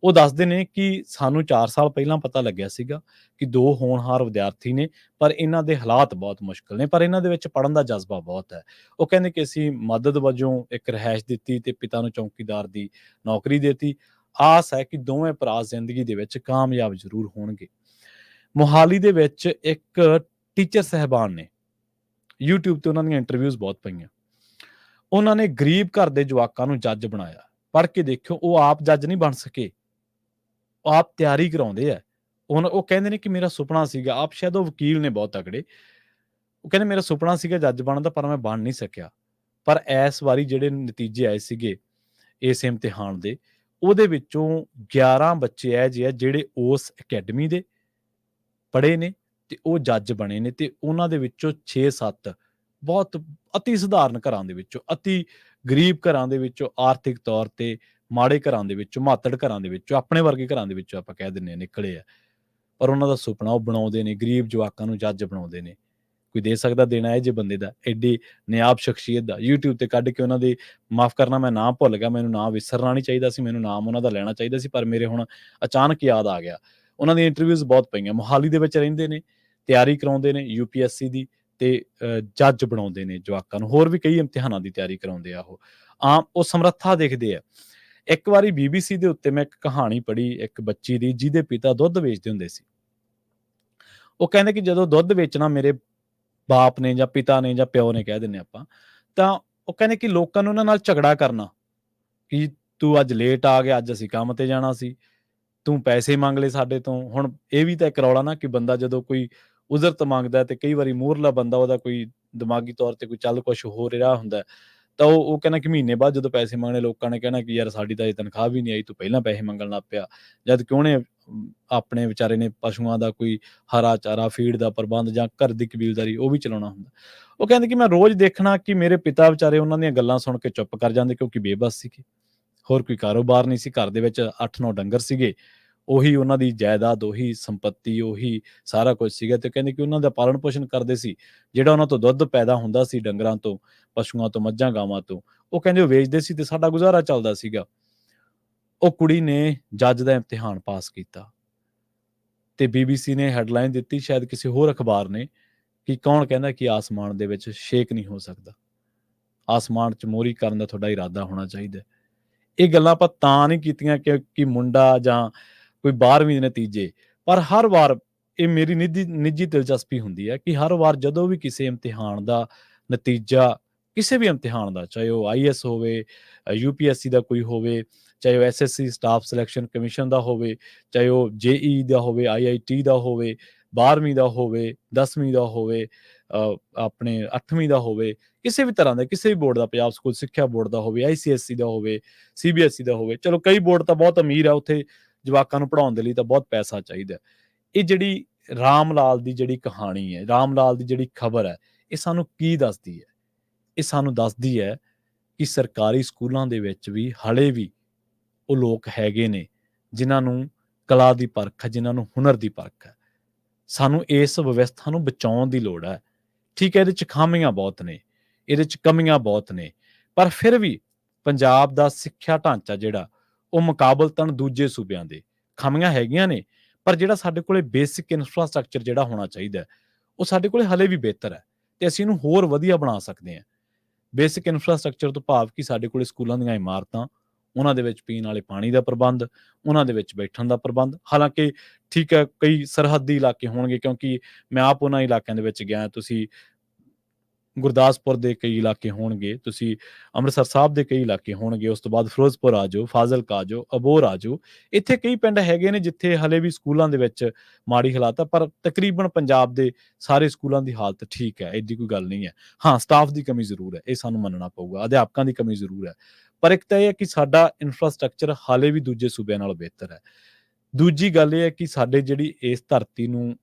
ਉਹ ਦੱਸਦੇ ਨੇ ਕਿ ਸਾਨੂੰ 4 ਸਾਲ ਪਹਿਲਾਂ ਪਤਾ ਲੱਗਿਆ ਸੀਗਾ ਕਿ 2 ਹੋਣਹਾਰ ਵਿਦਿਆਰਥੀ ਨੇ, ਪਰ ਇਹਨਾਂ ਦੇ ਹਾਲਾਤ ਬਹੁਤ ਮੁਸ਼ਕਲ ਨੇ, ਪਰ ਇਹਨਾਂ ਦੇ ਵਿੱਚ ਪੜ੍ਹਨ ਦਾ ਜਜ਼ਬਾ ਬਹੁਤ ਹੈ। ਉਹ ਕਹਿੰਦੇ ਕਿ ਅਸੀਂ ਮਦਦ ਵਜੋਂ ਇੱਕ ਰਿਹਾਇਸ਼ ਦਿੱਤੀ ਤੇ ਪਿਤਾ ਨੂੰ ਚੌਕੀਦਾਰ ਦੀ ਨੌਕਰੀ ਦਿੱਤੀ। ਆਸ ਹੈ ਕਿ ਦੋਵੇਂ ਭਰਾ ਜ਼ਿੰਦਗੀ ਦੇ ਵਿੱਚ ਕਾਮਯਾਬ ਜ਼ਰੂਰ ਹੋਣਗੇ। ਮੋਹਾਲੀ ਦੇ ਵਿੱਚ ਇੱਕ ਟੀਚਰ ਸਾਹਿਬਾਨ ਨੇ, YouTube ਤੇ ਉਹਨਾਂ ਦੀਆਂ ਇੰਟਰਵਿਊਜ਼ ਬਹੁਤ ਪਈਆਂ। ਉਹਨਾਂ ਨੇ ਗਰੀਬ ਘਰ ਦੇ ਜਵਾਕਾਂ ਨੂੰ ਜੱਜ ਬਣਾਇਆ। ਪੜ੍ਹ ਕੇ ਦੇਖਿਓ, ਉਹ ਆਪ ਜੱਜ ਨਹੀਂ ਬਣ ਸਕੇ, ਉਹ ਆਪ ਤਿਆਰੀ ਕਰਾਉਂਦੇ ਆ। ਉਹ ਕਹਿੰਦੇ ਨੇ ਕਿ ਮੇਰਾ ਸੁਪਨਾ ਸੀਗਾ, ਆਪ ਸ਼ਾਇਦ ਉਹ ਵਕੀਲ ਨੇ ਬਹੁਤ ਤਕੜੇ। ਉਹ ਕਹਿੰਦੇ ਮੇਰਾ ਸੁਪਨਾ ਸੀਗਾ ਜੱਜ ਬਣਨ ਦਾ, ਪਰ ਮੈਂ ਬਣ ਨਹੀਂ ਸਕਿਆ। ਪਰ ਇਸ ਵਾਰੀ ਜਿਹੜੇ ਨਤੀਜੇ ਆਏ ਸੀਗੇ ਇਸ ਇਮਤਿਹਾਨ ਦੇ, ਉਹਦੇ ਵਿੱਚੋਂ 11 ਬੱਚੇ ਇਹੋ ਜਿਹੇ ਆ ਜਿਹੜੇ ਉਸ ਅਕੈਡਮੀ ਦੇ ਪੜ੍ਹੇ ਨੇ ਤੇ ਉਹ ਜੱਜ ਬਣੇ ਨੇ, ਤੇ ਉਹਨਾਂ ਦੇ ਵਿੱਚੋਂ 6-7 ਬਹੁਤ ਅਤੀ ਸਧਾਰਨ ਘਰਾਂ ਦੇ ਵਿੱਚੋਂ, ਅਤੀ ਗਰੀਬ ਘਰਾਂ ਦੇ ਵਿੱਚੋਂ, ਆਰਥਿਕ ਤੌਰ ਤੇ ਮਾੜੇ ਘਰਾਂ ਦੇ ਵਿੱਚੋਂ, ਮਾਤੜ ਘਰਾਂ ਦੇ ਵਿੱਚੋਂ, ਆਪਣੇ ਵਰਗੇ ਘਰਾਂ ਦੇ ਵਿੱਚੋਂ ਆਪਾਂ ਕਹਿ ਦਿੰਦੇ ਹਾਂ ਨਿਕਲੇ ਆ। ਪਰ ਉਹਨਾਂ ਦਾ ਸੁਪਨਾ ਉਹ ਬਣਾਉਂਦੇ ਨੇ, ਗਰੀਬ ਜਵਾਕਾਂ ਨੂੰ ਜੱਜ ਬਣਾਉਂਦੇ ਨੇ। ਕੋਈ ਦੇ ਸਕਦਾ ਦੇਣਾ ਇਹ ਜੇ ਬੰਦੇ ਦਾ, ਐਡੀ ਨਿਆਬ ਸ਼ਖਸੀਅਤ ਦਾ। YouTube ਤੇ ਕੱਢ ਕੇ ਉਹਨਾਂ ਦੇ, ਮਾਫ਼ ਕਰਨਾ ਮੈਂ ਨਾਮ ਭੁੱਲ ਗਿਆ, ਮੈਨੂੰ ਨਾਮ ਵਿਸਰਨਾ ਨਹੀਂ ਚਾਹੀਦਾ ਸੀ, ਮੈਨੂੰ ਨਾਮ ਉਹਨਾਂ ਦਾ ਲੈਣਾ ਚਾਹੀਦਾ ਸੀ, ਪਰ ਮੇਰੇ ਹੁਣ ਅਚਾਨਕ ਯਾਦ ਆ ਗਿਆ। ਉਹਨਾਂ ਦੀਆਂ ਇੰਟਰਵਿਊਜ਼ ਬਹੁਤ ਪਈਆਂ। ਮੋਹਾਲੀ ਦੇ ਵਿੱਚ ਰਹਿੰਦੇ ਨੇ, ਤਿਆਰੀ ਕਰਾਉਂਦੇ ਨੇ UPSC ਦੀ, ਤੇ ਜੱਜ ਬਣਾਉਂਦੇ ਨੇ ਜਵਾਕਾਂ ਨੂੰ। ਹੋਰ ਵੀ ਕਈ ਇਮਤਿਹਾਨਾਂ ਦੀ ਤਿਆਰੀ ਕਰਾਉਂਦੇ ਆ ਉਹ। ਉਹ ਸਮਰੱਥਾ ਦੇਖਦੇ ਆ। ਇੱਕ ਵਾਰੀ BBC ਦੇ ਉੱਤੇ ਮੈਂ ਇੱਕ ਕਹਾਣੀ ਪੜ੍ਹੀ ਇੱਕ ਬੱਚੀ ਦੀ, ਜਿਹਦੇ ਪਿਤਾ ਦੁੱਧ ਵੇਚਦੇ ਹੁੰਦੇ ਸੀ। ਉਹ ਕਹਿੰਦੇ ਕਿ ਜਦੋਂ ਦੁੱਧ ਵੇਚਣਾ ਮੇਰੇ ਬਾਪ ਨੇ ਜਾਂ ਪਿਤਾ ਨੇ ਜਾਂ ਪਿਓ ਨੇ ਕਹਿ ਦਿੰਦੇ ਆਪਾਂ, ਤਾਂ ਉਹ ਕਹਿੰਦੇ ਕਿ ਲੋਕਾਂ ਨੂੰ ਉਹਨਾਂ ਨਾਲ ਝਗੜਾ ਕਰਨਾ ਕਿ ਤੂੰ ਅੱਜ ਲੇਟ ਆ ਗਿਆ, ਅੱਜ ਅਸੀਂ ਕੰਮ ਤੇ ਜਾਣਾ ਸੀ, ਤੂੰ ਪੈਸੇ ਮੰਗ ਲਏ ਸਾਡੇ ਤੋਂ। ਹੁਣ ਇਹ ਵੀ ਤਾਂ ਇੱਕ ਰੌਲਾ ਨਾ, ਕਿ ਬੰਦਾ ਜਦੋਂ ਕੋਈ ਉਜ਼ਰਤ ਮੰਗਦਾ ਤੇ ਕਈ ਵਾਰੀ ਮੂਹਰਲਾ ਬੰਦਾ, ਉਹਦਾ ਕੋਈ ਦਿਮਾਗੀ ਤੌਰ ਤੇ ਕੋਈ ਚੱਲ ਕੁਛ ਹੋ ਰਿਹਾ ਹੁੰਦਾ, ਤਾਂ ਉਹ ਕਹਿੰਦਾ ਕਿ ਮਹੀਨੇ ਬਾਅਦ ਜਦੋਂ ਪੈਸੇ ਮੰਗਣੇ, ਲੋਕਾਂ ਨੇ ਕਹਿਣਾ ਕਿ ਯਾਰ ਸਾਡੀ ਤਾਂ ਇਹ ਤਨਖਾਹ ਵੀ ਨਹੀਂ ਆਈ, ਤੂੰ ਪਹਿਲਾਂ ਪੈਸੇ ਮੰਗਣ ਲੱਗ ਪਿਆ। ਜਦ ਕਿ ਉਹਨੇ ਆਪਣੇ ਵਿਚਾਰੇ ਨੇ ਪਸ਼ੂਆਂ ਦਾ ਕੋਈ ਹਰਾ ਚਾਰਾ, ਫੀਡ ਦਾ ਪ੍ਰਬੰਧ ਜਾਂ ਘਰ ਦੀ ਕਬੀਲਦਾਰੀ ਉਹ ਵੀ ਚਲਾਉਣਾ ਹੁੰਦਾ। ਉਹ ਕਹਿੰਦੇ ਕਿ ਮੈਂ ਰੋਜ਼ ਦੇਖਣਾ ਕਿ ਮੇਰੇ ਪਿਤਾ ਵਿਚਾਰੇ ਉਹਨਾਂ ਦੀਆਂ ਗੱਲਾਂ ਸੁਣ ਕੇ ਚੁੱਪ ਕਰ ਜਾਂਦੇ, ਕਿਉਂਕਿ ਬੇਬਸ ਸੀਗੇ। ਹੋਰ ਕੋਈ ਕਾਰੋਬਾਰ ਨਹੀਂ ਸੀ, ਘਰ ਦੇ ਵਿੱਚ 8-9 ਡੰਗਰ ਸੀਗੇ, ਉਹੀ ਉਹਨਾਂ ਦੀ ਜਾਇਦਾਦ, ਉਹੀ ਸੰਪੱਤੀ, ਉਹੀ ਸਾਰਾ ਕੁਝ ਸੀਗਾ। ਤੇ ਕਹਿੰਦੇ ਕਿ ਉਹਨਾਂ ਦਾ ਪਾਲਣ ਪੋਸ਼ਣ ਕਰਦੇ ਸੀ, ਜਿਹੜਾ ਉਹਨਾਂ ਤੋਂ ਦੁੱਧ ਪੈਦਾ ਹੁੰਦਾ ਸੀ ਡੰਗਰਾਂ ਤੋਂ, ਪਸ਼ੂਆਂ ਤੋਂ, ਮੱਝਾਂ ਗਾਵਾਂ ਤੋਂ, ਉਹ ਕਹਿੰਦੇ ਉਹ ਵੇਚਦੇ ਸੀ ਤੇ ਸਾਡਾ ਗੁਜ਼ਾਰਾ ਚੱਲਦਾ ਸੀਗਾ। ਉਹ ਕੁੜੀ ਨੇ ਜੱਜ ਦਾ ਇਮਤਿਹਾਨ ਪਾਸ ਕੀਤਾ ਤੇ BBC ਨੇ ਹੈਡਲਾਈਨ ਦਿੱਤੀ, ਸ਼ਾਇਦ ਕਿਸੇ ਹੋਰ ਅਖਬਾਰ ਨੇ, ਕਿ ਕੌਣ ਕਹਿੰਦਾ ਕਿ ਆਸਮਾਨ ਦੇ ਵਿੱਚ ਛੇਕ ਨਹੀਂ ਹੋ ਸਕਦਾ, ਆਸਮਾਨ 'ਚ ਮੋਹਰੀ ਕਰਨ ਦਾ ਤੁਹਾਡਾ ਇਰਾਦਾ ਹੋਣਾ ਚਾਹੀਦਾ। ਇਹ ਗੱਲਾਂ ਆਪਾਂ ਤਾਂ ਨਹੀਂ ਕੀਤੀਆਂ ਕਿ ਮੁੰਡਾ ਜਾਂ ਕੋਈ 12ਵੀਂ ਦੇ ਨਤੀਜੇ, ਪਰ ਹਰ ਵਾਰ ਇਹ ਮੇਰੀ ਨਿੱਜੀ ਦਿਲਚਸਪੀ ਹੁੰਦੀ ਹੈ ਕਿ ਹਰ ਵਾਰ ਜਦੋਂ ਵੀ ਕਿਸੇ ਇਮਤਿਹਾਨ ਦਾ ਨਤੀਜਾ, ਕਿਸੇ ਵੀ ਇਮਤਿਹਾਨ ਦਾ, ਚਾਹੇ ਉਹ IAS ਹੋਵੇ, UPSC ਦਾ ਕੋਈ ਹੋਵੇ, ਚਾਹੇ ਉਹ SSC ਸਟਾਫ ਸਿਲੈਕਸ਼ਨ ਕਮਿਸ਼ਨ ਦਾ ਹੋਵੇ, ਚਾਹੇ ਉਹ JEE ਦਾ ਹੋਵੇ, IIT ਦਾ ਹੋਵੇ, 12ਵੀਂ ਦਾ ਹੋਵੇ, 10ਵੀਂ ਦਾ ਹੋਵੇ, ਆਪਣੇ 8ਵੀਂ ਦਾ ਹੋਵੇ, ਕਿਸੇ ਵੀ ਤਰ੍ਹਾਂ ਦਾ, ਕਿਸੇ ਵੀ ਬੋਰਡ ਦਾ, ਪੰਜਾਬ ਸਕੂਲ ਸਿੱਖਿਆ ਬੋਰਡ ਦਾ ਹੋਵੇ, ICSE ਦਾ ਹੋਵੇ, CBSE ਦਾ ਹੋਵੇ, ਚਲੋ ਕਈ ਬੋਰਡ ਤਾਂ ਬਹੁਤ ਅਮੀਰ ਆ, ਉੱਥੇ ਜਵਾਕਾਂ ਨੂੰ ਪੜ੍ਹਾਉਣ ਦੇ ਲਈ ਤਾਂ ਬਹੁਤ ਪੈਸਾ ਚਾਹੀਦਾ। ਇਹ ਜਿਹੜੀ ਰਾਮ ਲਾਲ ਦੀ ਜਿਹੜੀ ਕਹਾਣੀ ਹੈ, ਰਾਮ ਲਾਲ ਦੀ ਜਿਹੜੀ ਖਬਰ ਹੈ, ਇਹ ਸਾਨੂੰ ਕੀ ਦੱਸਦੀ ਹੈ? ਇਹ ਸਾਨੂੰ ਦੱਸਦੀ ਹੈ ਕਿ ਸਰਕਾਰੀ ਸਕੂਲਾਂ ਦੇ ਵਿੱਚ ਵੀ ਹਲੇ ਵੀ ਉਹ ਲੋਕ ਹੈਗੇ ਨੇ ਜਿਨ੍ਹਾਂ ਨੂੰ ਕਲਾ ਦੀ ਪਰਖ ਹੈ, ਜਿਨ੍ਹਾਂ ਨੂੰ ਹੁਨਰ ਦੀ ਪਰਖ ਹੈ। ਸਾਨੂੰ ਇਸ ਵਿਵਸਥਾ ਨੂੰ ਬਚਾਉਣ ਦੀ ਲੋੜ ਹੈ। ਠੀਕ ਹੈ, ਇਹਦੇ 'ਚ ਖਾਮੀਆਂ ਬਹੁਤ ਨੇ, ਇਹਦੇ 'ਚ ਕਮੀਆਂ ਬਹੁਤ ਨੇ, ਪਰ ਫਿਰ ਵੀ ਪੰਜਾਬ ਦਾ ਸਿੱਖਿਆ ਢਾਂਚਾ ਜਿਹੜਾ, ਉਹ ਮੁਕਾਬਲਤਨ ਦੂਜੇ ਸੂਬਿਆਂ ਦੇ, ਖਾਮੀਆਂ ਹੈਗੀਆਂ ਨੇ, ਪਰ ਜਿਹੜਾ ਸਾਡੇ ਕੋਲੇ ਬੇਸਿਕ ਇਨਫਰਾਸਟਰਕਚਰ ਜਿਹੜਾ ਹੋਣਾ ਚਾਹੀਦਾ, ਉਹ ਸਾਡੇ ਕੋਲੇ ਹਲੇ ਵੀ ਬਿਹਤਰ ਹੈ ਤੇ ਅਸੀਂ ਇਹਨੂੰ ਹੋਰ ਵਧੀਆ ਬਣਾ ਸਕਦੇ ਹਾਂ। ਬੇਸਿਕ ਇਨਫਰਾਸਟਰਕਚਰ ਤੋਂ ਭਾਵ ਕਿ ਸਾਡੇ ਕੋਲੇ ਸਕੂਲਾਂ ਦੀਆਂ ਇਮਾਰਤਾਂ, ਉਹਨਾਂ ਦੇ ਵਿੱਚ ਪੀਣ ਵਾਲੇ ਪਾਣੀ ਦਾ ਪ੍ਰਬੰਧ, ਉਹਨਾਂ ਦੇ ਵਿੱਚ ਬੈਠਣ ਦਾ ਪ੍ਰਬੰਧ। ਹਾਲਾਂਕਿ ਠੀਕ ਹੈ, ਕਈ ਸਰਹੱਦੀ ਇਲਾਕੇ ਹੋਣਗੇ, ਕਿਉਂਕਿ ਮੈਂ ਆਪ ਉਹਨਾਂ ਇਲਾਕਿਆਂ ਦੇ ਵਿੱਚ ਗਿਆ। ਤੁਸੀਂ ਗੁਰਦਾਸਪੁਰ ਦੇ ਕਈ ਇਲਾਕੇ ਹੋਣਗੇ, ਤੁਸੀਂ ਅੰਮ੍ਰਿਤਸਰ ਸਾਹਿਬ ਦੇ ਕਈ ਇਲਾਕੇ ਹੋਣਗੇ, ਉਸ ਤੋਂ ਬਾਅਦ ਫਿਰੋਜ਼ਪੁਰ ਆ ਜਾਓ, ਫਾਜ਼ਿਲਕਾ ਆ ਜਾਓ, ਅਬੋਹਰ ਆ ਜਾਓ। ਇੱਥੇ ਕਈ ਪਿੰਡ ਹੈਗੇ ਨੇ ਜਿੱਥੇ ਹਲੇ ਵੀ ਸਕੂਲਾਂ ਦੇ ਵਿੱਚ ਮਾੜੀ ਹਾਲਾਤ ਆ, ਪਰ ਤਕਰੀਬਨ ਪੰਜਾਬ ਦੇ ਸਾਰੇ ਸਕੂਲਾਂ ਦੀ ਹਾਲਤ ਠੀਕ ਹੈ, ਐਡੀ ਕੋਈ ਗੱਲ ਨਹੀਂ ਹੈ। ਹਾਂ, ਸਟਾਫ ਦੀ ਕਮੀ ਜ਼ਰੂਰ ਹੈ, ਇਹ ਸਾਨੂੰ ਮੰਨਣਾ ਪਊਗਾ, ਅਧਿਆਪਕਾਂ ਦੀ ਕਮੀ ਜ਼ਰੂਰ ਹੈ, ਪਰ ਇੱਕ ਤਾਂ ਇਹ ਹੈ ਕਿ ਸਾਡਾ ਇਨਫਰਾਸਟਰਕਚਰ ਹਾਲੇ ਵੀ ਦੂਜੇ ਸੂਬਿਆਂ ਨਾਲੋਂ ਬਿਹਤਰ ਹੈ। ਦੂਜੀ ਗੱਲ ਇਹ ਹੈ ਕਿ ਸਾਡੇ ਜਿਹੜੀ ਇਸ ਧਰਤੀ ਨੂੰ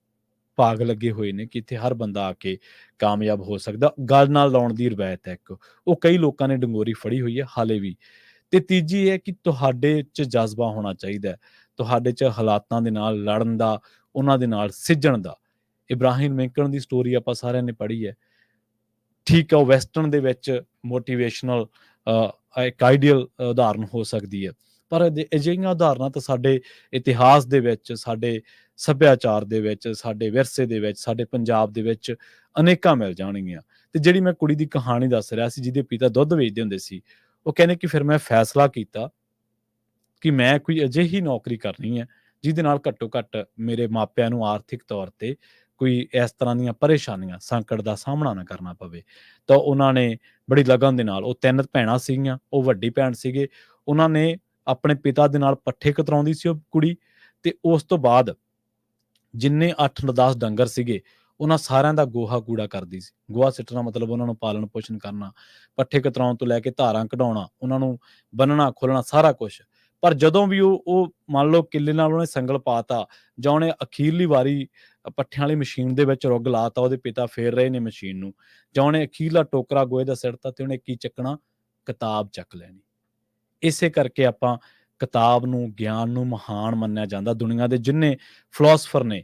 ਭਾਗ ਲੱਗੇ ਹੋਏ ਨੇ ਕਿ ਇੱਥੇ ਹਰ ਬੰਦਾ ਆ ਕੇ ਕਾਮਯਾਬ ਹੋ ਸਕਦਾ। ਗੱਲ ਨਾਲ ਲਾਉਣ ਦੀ ਰਵਾਇਤ ਹੈ ਇੱਕ, ਉਹ ਕਈ ਲੋਕਾਂ ਨੇ ਡੰਗੋਰੀ ਫੜੀ ਹੋਈ ਹੈ ਹਾਲੇ ਵੀ। ਤੇ ਤੀਜੀ ਇਹ ਹੈ ਕਿ ਤੁਹਾਡੇ 'ਚ ਜਜ਼ਬਾ ਹੋਣਾ ਚਾਹੀਦਾ ਹੈ, ਤੁਹਾਡੇ 'ਚ ਹਾਲਾਤਾਂ ਦੇ ਨਾਲ ਲੜਨ ਦਾ, ਉਹਨਾਂ ਦੇ ਨਾਲ ਸਿੱਝਣ ਦਾ। ਇਬਰਾਹਿਮ ਲਿੰਕਨ ਦੀ ਸਟੋਰੀ ਆਪਾਂ ਸਾਰਿਆਂ ਨੇ ਪੜ੍ਹੀ ਹੈ। ਠੀਕ ਹੈ, ਉਹ ਵੈਸਟਰਨ ਦੇ ਵਿੱਚ ਮੋਟੀਵੇਸ਼ਨਲ ਇੱਕ ਆਈਡੀਅਲ ਉਦਾਹਰਨ ਹੋ ਸਕਦੀ ਹੈ, ਪਰ ਅਜਿਹੀਆਂ ਉਦਾਹਰਨਾਂ ਤਾਂ ਸਾਡੇ ਇਤਿਹਾਸ ਦੇ ਵਿੱਚ, ਸਾਡੇ ਸੱਭਿਆਚਾਰ ਦੇ ਵਿੱਚ, ਸਾਡੇ ਵਿਰਸੇ ਦੇ ਵਿੱਚ, ਸਾਡੇ ਪੰਜਾਬ ਦੇ ਵਿੱਚ ਅਨੇਕਾਂ ਮਿਲ ਜਾਣਗੀਆਂ। ਤੇ ਜਿਹੜੀ ਮੈਂ ਕੁੜੀ ਦੀ ਕਹਾਣੀ ਦੱਸ ਰਿਹਾ ਸੀ, ਜਿਹਦੇ ਪਿਤਾ ਦੁੱਧ ਵੇਚਦੇ ਹੁੰਦੇ ਸੀ, ਉਹ ਕਹਿੰਦੇ ਕਿ ਫਿਰ ਮੈਂ ਫੈਸਲਾ ਕੀਤਾ ਕਿ ਮੈਂ ਕੋਈ ਅਜਿਹੀ ਨੌਕਰੀ ਕਰਨੀ ਹੈ ਜਿਹਦੇ ਨਾਲ ਘੱਟੋ ਘੱਟ ਮੇਰੇ ਮਾਪਿਆਂ ਨੂੰ ਆਰਥਿਕ ਤੌਰ ਤੇ ਕੋਈ ਇਸ ਤਰ੍ਹਾਂ ਦੀਆਂ ਪਰੇਸ਼ਾਨੀਆਂ, ਸੰਕਟ ਦਾ ਸਾਹਮਣਾ ਨਾ ਕਰਨਾ ਪਵੇ। ਤਾਂ ਉਹਨਾਂ ਨੇ ਬੜੀ ਲਗਨ ਦੇ ਨਾਲ, ਉਹ 3 ਭੈਣਾਂ ਸੀਗੀਆਂ, ਉਹ ਵੱਡੀ ਭੈਣ ਸੀਗੇ, ਉਹਨਾਂ ਨੇ ਆਪਣੇ ਪਿਤਾ ਦੇ ਨਾਲ ਪੱਠੇ ਕਤਰਾਉਂਦੀ ਸੀ ਉਹ ਕੁੜੀ, ਤੇ ਉਸ ਤੋਂ ਬਾਅਦ ਜਿੰਨੇ 8-10 ਡੰਗਰ ਸੀਗੇ, ਉਹਨਾਂ ਸਾਰਿਆਂ ਦਾ ਗੋਹਾ ਕੂੜਾ ਕਰਦੀ ਸੀ। ਗੋਹਾ ਸਿੱਟਣਾ ਮਤਲਬ ਉਹਨਾਂ ਨੂੰ ਪਾਲਣ ਪੋਸ਼ਣ ਕਰਨਾ, ਪੱਠੇ ਕਤਰਾਉਣ ਤੋਂ ਲੈ ਕੇ ਧਾਰਾਂ ਕਢਾਉਣਾ, ਉਹਨਾਂ ਨੂੰ ਬੰਨਣਾ ਖੋਲ੍ਹਣਾ, ਸਾਰਾ ਕੁਛ। ਪਰ ਜਦੋਂ ਵੀ ਉਹ ਮੰਨ ਲਓ ਕਿੱਲੇ ਨਾਲ ਉਹਨੇ ਸੰਗਲ ਪਾਤਾ, ਜਾਂ ਉਹਨੇ ਅਖੀਰਲੀ ਵਾਰੀ ਪੱਠਿਆਂ ਵਾਲੀ ਮਸ਼ੀਨ ਦੇ ਵਿੱਚ ਰੁੱਗ ਲਾਤਾ, ਉਹਦੇ ਪਿਤਾ ਫੇਰ ਰਹੇ ਨੇ ਮਸ਼ੀਨ ਨੂੰ, ਜਾਂ ਉਹਨੇ ਅਖੀਰਲਾ ਟੋਕਰਾ ਗੋਹੇ ਦਾ ਸਿੱਟਤਾ, ਤੇ ਉਹਨੇ ਕੀ ਚੱਕਣਾ? ਕਿਤਾਬ ਚੱਕ ਲੈਣੀ। ਇਸੇ ਕਰਕੇ ਆਪਾਂ ਕਿਤਾਬ ਨੂੰ, ਗਿਆਨ ਨੂੰ ਮਹਾਨ ਮੰਨਿਆ ਜਾਂਦਾ। ਦੁਨੀਆ ਦੇ ਜਿੰਨੇ ਫਿਲਾਸਫਰ ਨੇ,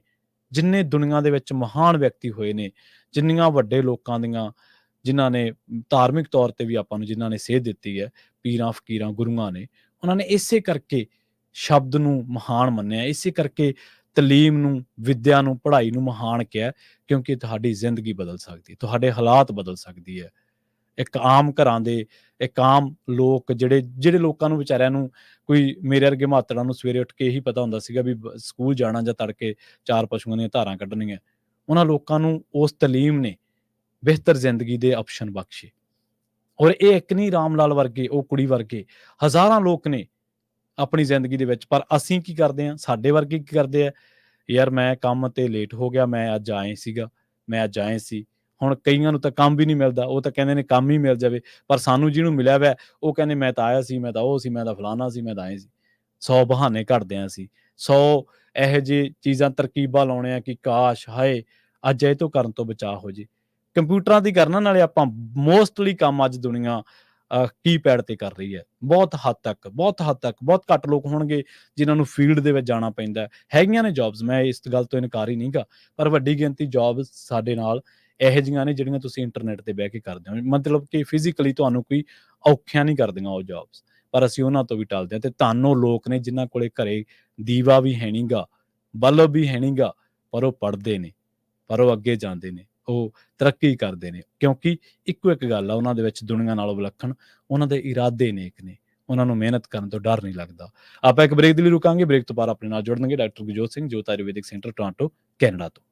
ਜਿੰਨੇ ਦੁਨੀਆ ਦੇ ਵਿੱਚ ਮਹਾਨ ਵਿਅਕਤੀ ਹੋਏ ਨੇ, ਜਿੰਨੀਆਂ ਵੱਡੇ ਲੋਕਾਂ ਦੀਆਂ, ਜਿਨ੍ਹਾਂ ਨੇ ਧਾਰਮਿਕ ਤੌਰ ਤੇ ਵੀ ਆਪਾਂ ਨੂੰ ਜਿਨ੍ਹਾਂ ਨੇ ਸੇਧ ਦਿੱਤੀ ਹੈ, ਪੀਰਾਂ, ਫ਼ਕੀਰਾਂ, ਗੁਰੂਆਂ ਨੇ, ਉਹਨਾਂ ਨੇ ਇਸੇ ਕਰਕੇ ਸ਼ਬਦ ਨੂੰ ਮਹਾਨ ਮੰਨਿਆ, ਇਸੇ ਕਰਕੇ ਤਾਲੀਮ ਨੂੰ, ਵਿੱਦਿਆ ਨੂੰ, ਪੜ੍ਹਾਈ ਨੂੰ ਮਹਾਨ ਕਿਹਾ, ਕਿਉਂਕਿ ਤੁਹਾਡੀ ਜ਼ਿੰਦਗੀ ਬਦਲ ਸਕਦੀ ਹੈ, ਤੁਹਾਡੇ ਹਾਲਾਤ ਬਦਲ ਸਕਦੀ ਹੈ। ਇੱਕ ਆਮ ਘਰਾਂ ਦੇ, ਇੱਕ ਆਮ ਲੋਕ ਜਿਹੜੇ ਲੋਕਾਂ ਨੂੰ ਵਿਚਾਰਿਆਂ ਨੂੰ, ਕੋਈ ਮੇਰੇ ਵਰਗੇ ਮਾਤੜਾਂ ਨੂੰ ਸਵੇਰੇ ਉੱਠ ਕੇ ਇਹੀ ਪਤਾ ਹੁੰਦਾ ਸੀਗਾ ਵੀ ਸਕੂਲ ਜਾਣਾ ਜਾਂ ਤੜਕੇ 4 ਪਸ਼ੂਆਂ ਦੀਆਂ ਧਾਰਾਂ ਕੱਢਣੀਆਂ। ਉਹਨਾਂ ਲੋਕਾਂ ਨੂੰ ਉਸ ਤਾਲੀਮ ਨੇ ਬਿਹਤਰ ਜ਼ਿੰਦਗੀ ਦੇ ਆਪਸ਼ਨ ਬਖਸ਼ੇ। ਔਰ ਇਹ ਇੱਕ ਨਹੀਂ, ਰਾਮ ਲਾਲ ਵਰਗੇ, ਉਹ ਕੁੜੀ ਵਰਗੇ ਹਜ਼ਾਰਾਂ ਲੋਕ ਨੇ ਆਪਣੀ ਜ਼ਿੰਦਗੀ ਦੇ ਵਿੱਚ। ਪਰ ਅਸੀਂ ਕੀ ਕਰਦੇ ਹਾਂ? ਸਾਡੇ ਵਰਗੇ ਕੀ ਕਰਦੇ ਆ? ਯਾਰ ਮੈਂ ਕੰਮ ਤੇ ਲੇਟ ਹੋ ਗਿਆ, ਮੈਂ ਅੱਜ ਆਏ ਸੀ। ਹੁਣ ਕਈਆਂ ਨੂੰ ਤਾਂ ਕੰਮ ਵੀ ਨਹੀਂ ਮਿਲਦਾ, ਉਹ ਤਾਂ ਕਹਿੰਦੇ ਨੇ ਕੰਮ ਹੀ ਮਿਲ ਜਾਵੇ। ਪਰ ਸਾਨੂੰ ਜਿਹਨੂੰ ਮਿਲਿਆ ਹੋਇਆ, ਉਹ ਕਹਿੰਦੇ ਮੈਂ ਤਾਂ ਆਇਆ ਸੀ, ਮੈਂ ਤਾਂ ਉਹ ਸੀ, ਮੈਂ ਤਾਂ ਫਲਾਨਾ ਸੀ, ਮੈਂ ਤਾਂ ਆਏ ਸੀ। 100 ਬਹਾਨੇ ਘੜਦੇ ਹਾਂ ਅਸੀਂ, 100 ਇਹੋ ਜਿਹੀ ਚੀਜ਼ਾਂ, ਤਰਕੀਬਾਂ ਲਾਉਣੇ ਆ ਕਿ ਕਾਸ਼, ਹਾਏ ਅੱਜ ਇਹ ਤੋਂ ਕਰਨ ਤੋਂ ਬਚਾਅ ਹੋ ਜੇ। ਕੰਪਿਊਟਰਾਂ ਦੀ ਕਰਨਾ, ਨਾਲੇ ਆਪਾਂ ਮੋਸਟਲੀ ਕੰਮ ਅੱਜ ਦੁਨੀਆ ਕੀਪੈਡ ਤੇ ਕਰ ਰਹੀ ਹੈ। ਬਹੁਤ ਹੱਦ ਤੱਕ, ਬਹੁਤ ਘੱਟ ਲੋਕ ਹੋਣਗੇ ਜਿਨ੍ਹਾਂ ਨੂੰ ਫੀਲਡ ਦੇ ਵਿੱਚ ਜਾਣਾ ਪੈਂਦਾ ਹੈ। ਹੈਗੀਆਂ ਨੇ ਜੋਬਸ, ਮੈਂ ਇਸ ਗੱਲ ਤੋਂ ਇਨਕਾਰ ਹੀ ਨਹੀਂ ਗਾ, ਪਰ ਵੱਡੀ ਗਿਣਤੀ ਜੋਬਸ ਸਾਡੇ ਨਾਲ ਇਹੋ ਜਿਹੀਆਂ ਨੇ ਜਿਹੜੀਆਂ ਤੁਸੀਂ ਇੰਟਰਨੈਟ ਤੇ ਬਹਿ ਕੇ ਕਰਦੇ ਹੋ। ਮਤਲਬ ਕਿ ਫਿਜ਼ੀਕਲੀ ਤੁਹਾਨੂੰ ਕੋਈ ਔਖਿਆਂ ਨਹੀਂ ਕਰਦੀਆਂ ਉਹ ਜੋਬਸ, ਪਰ ਅਸੀਂ ਉਹਨਾਂ ਤੋਂ ਵੀ ਟਲਦੇ ਹਾਂ। ਤੇ ਧੰਨ ਉਹ ਲੋਕ ਨੇ ਜਿਨ੍ਹਾਂ ਕੋਲੇ ਘਰੇ ਦੀਵਾ ਵੀ ਹੈ ਨੀ ਗਾ, ਬਲਬ ਵੀ ਹੈ ਨੀ ਗਾ, ਪਰ ਉਹ ਪੜ੍ਹਦੇ ਨੇ, ਪਰ ਉਹ ਅੱਗੇ ਜਾਂਦੇ ਨੇ, ਉਹ ਤਰੱਕੀ ਕਰਦੇ ਨੇ, ਕਿਉਂਕਿ ਇੱਕੋ ਇੱਕ ਗੱਲ ਆ ਉਹਨਾਂ ਦੇ ਵਿੱਚ ਦੁਨੀਆ ਨਾਲੋਂ ਵਿਲੱਖਣ, ਉਹਨਾਂ ਦੇ ਇਰਾਦੇ ਨੇਕ ਨੇ, ਉਹਨਾਂ ਨੂੰ ਮਿਹਨਤ ਕਰਨ ਤੋਂ ਡਰ ਨਹੀਂ ਲੱਗਦਾ। ਆਪਾਂ ਇੱਕ ਬ੍ਰੇਕ ਦੇ ਲਈ ਰੁਕਾਂਗੇ, ਬ੍ਰੇਕ ਤੋਂ ਬਾਅਦ ਆਪਣੇ ਨਾਲ ਜੁੜਨਗੇ ਡਾਕਟਰ ਗੁਰਜੋਤ ਸਿੰਘ, ਜੋਤ ਆਯੁਰਵੈਦਿਕ ਸੈਂਟਰ, ਟੋਰਾਂਟੋ, ਕੈਨੇਡਾ ਤੋਂ।